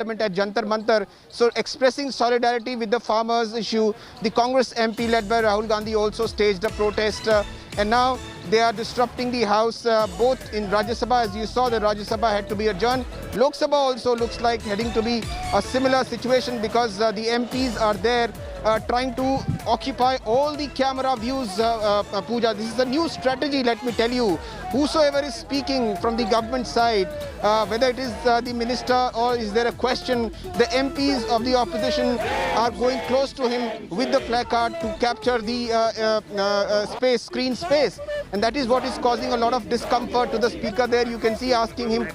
at Jantar Mantar, so expressing solidarity with the farmers issue. The Congress MP led by Rahul Gandhi also staged a protest, and now they are disrupting the house both in Rajya Sabha. As you saw, the Rajya Sabha had to be adjourned. Lok Sabha also looks like heading to be a similar situation because the MPs are there trying to occupy all the camera views, Pooja. This is a new strategy, let me tell you. Whosoever is speaking from the government side, whether it is the minister or is there a question, the MPs of the opposition are going close to him with the placard to capture the screen space. And that is what is causing a lot of discomfort to the speaker there. You can see asking him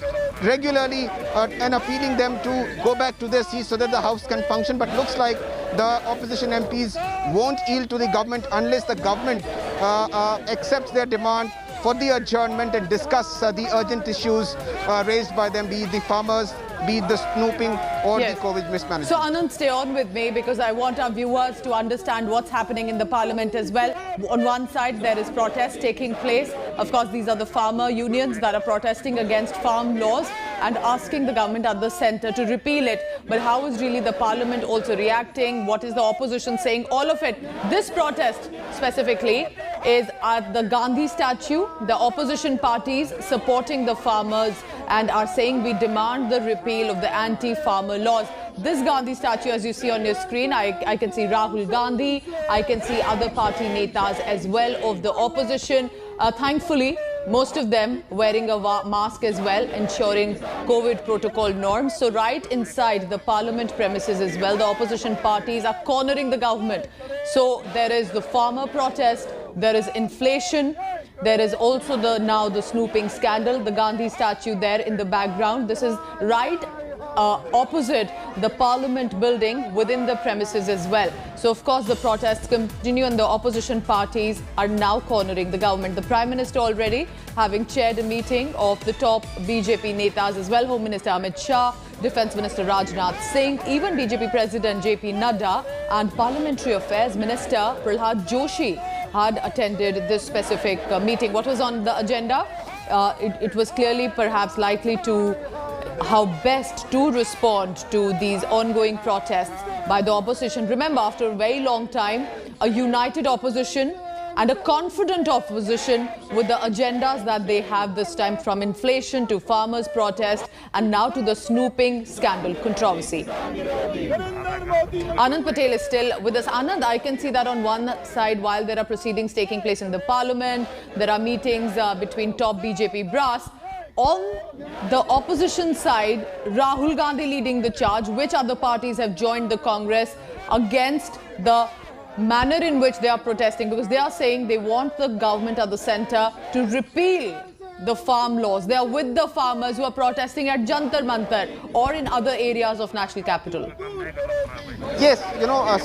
regularly and appealing them to go back to their seats so that the house can function. But looks like the opposition MPs won't yield to the government unless the government accepts their demand for the adjournment and discuss the urgent issues raised by them, be it the farmers, be it the snooping or the COVID mismanagement. So Anand, stay on with me because I want our viewers to understand what's happening in the parliament as well. On one side, there is protest taking place. Of course, these are the farmer unions that are protesting against farm laws and asking the government at the centre to repeal it. But how is really the parliament also reacting? What is the opposition saying? All of it. This protest specifically is at the Gandhi statue. The opposition parties supporting the farmers and are saying we demand the repeal of the anti-farmer laws. This Gandhi statue, as you see on your screen, I can see Rahul Gandhi, I can see other party netas as well of the opposition. Thankfully, most of them wearing a mask as well, ensuring COVID protocol norms. So right inside the parliament premises as well, the opposition parties are cornering the government. So there is the farmer protest, there is inflation, there is also now the snooping scandal, the Gandhi statue there in the background. This is right opposite the parliament building within the premises as well. So of course the protests continue and the opposition parties are now cornering the government. The Prime Minister already having chaired a meeting of the top BJP netas as well, Home Minister Amit Shah, Defence Minister Rajnath Singh, even BJP President JP Nadda and Parliamentary Affairs Minister Prahlad Joshi had attended this specific meeting. What was on the agenda? It was clearly perhaps likely to how best to respond to these ongoing protests by the opposition. Remember, after a very long time, a united opposition and a confident opposition with the agendas that they have this time, from inflation to farmers' protest and now to the snooping scandal controversy. Anand Patel is still with us. Anand, I can see that on one side, while there are proceedings taking place in the parliament, there are meetings between top BJP brass. On the opposition side, Rahul Gandhi leading the charge. Which other parties have joined the Congress against the manner in which they are protesting? Because they are saying they want the government at the centre to repeal the farm laws. They are with the farmers who are protesting at Jantar Mantar or in other areas of national capital. Yes,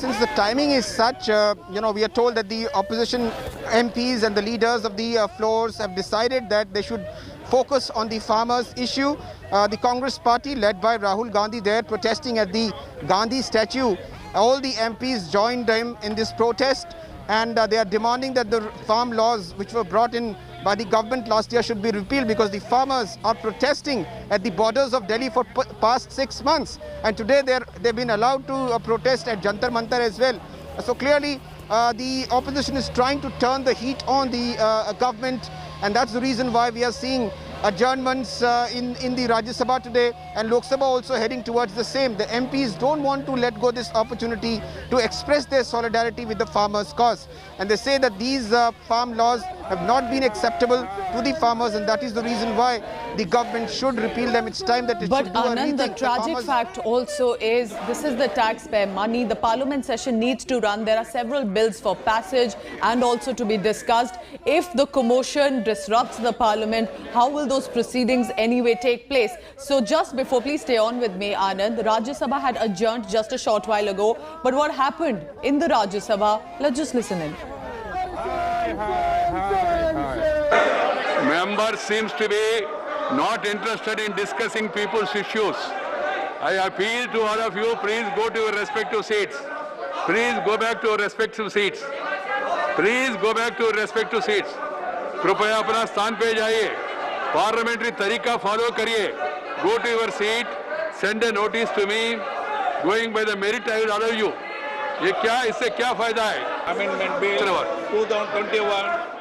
since the timing is such, we are told that the opposition MPs and the leaders of the floors have decided that they should focus on the farmers' issue. The Congress party led by Rahul Gandhi there protesting at the Gandhi statue. All the MPs joined them in this protest and they are demanding that the farm laws which were brought in by the government last year should be repealed because the farmers are protesting at the borders of Delhi for past 6 months. And today they've been allowed to protest at Jantar Mantar as well. So clearly the opposition is trying to turn the heat on the government, and that's the reason why we are seeing adjournments in the Rajya Sabha today, and Lok Sabha also heading towards the same. The MPs don't want to let go this opportunity to express their solidarity with the farmers' cause. And they say that these farm laws have not been acceptable to the farmers, and that is the reason why the government should repeal them. It's time that it should do a rethink. But Anand, the tragic fact also is this is the taxpayer money. The parliament session needs to run. There are several bills for passage and also to be discussed. If the commotion disrupts the parliament, how will those proceedings anyway take place? So just before, please stay on with me, Anand. The Rajya Sabha had adjourned just a short while ago. But what happened in the Rajya Sabha? Let's just listen in. Member seems to be not interested in discussing people's issues. I appeal to all of you, please go to your respective seats. Please go back to your respective seats. Please go back to your respective seats. कृपया अपना स्थान पे जाइए. Parliamentary तरीका follow करिए. Go to your seat. send a notice to me. Going by the merit, I will allow you. ये क्या इससे क्या फायदा है? Amendment Bill धन्यवाद। 2021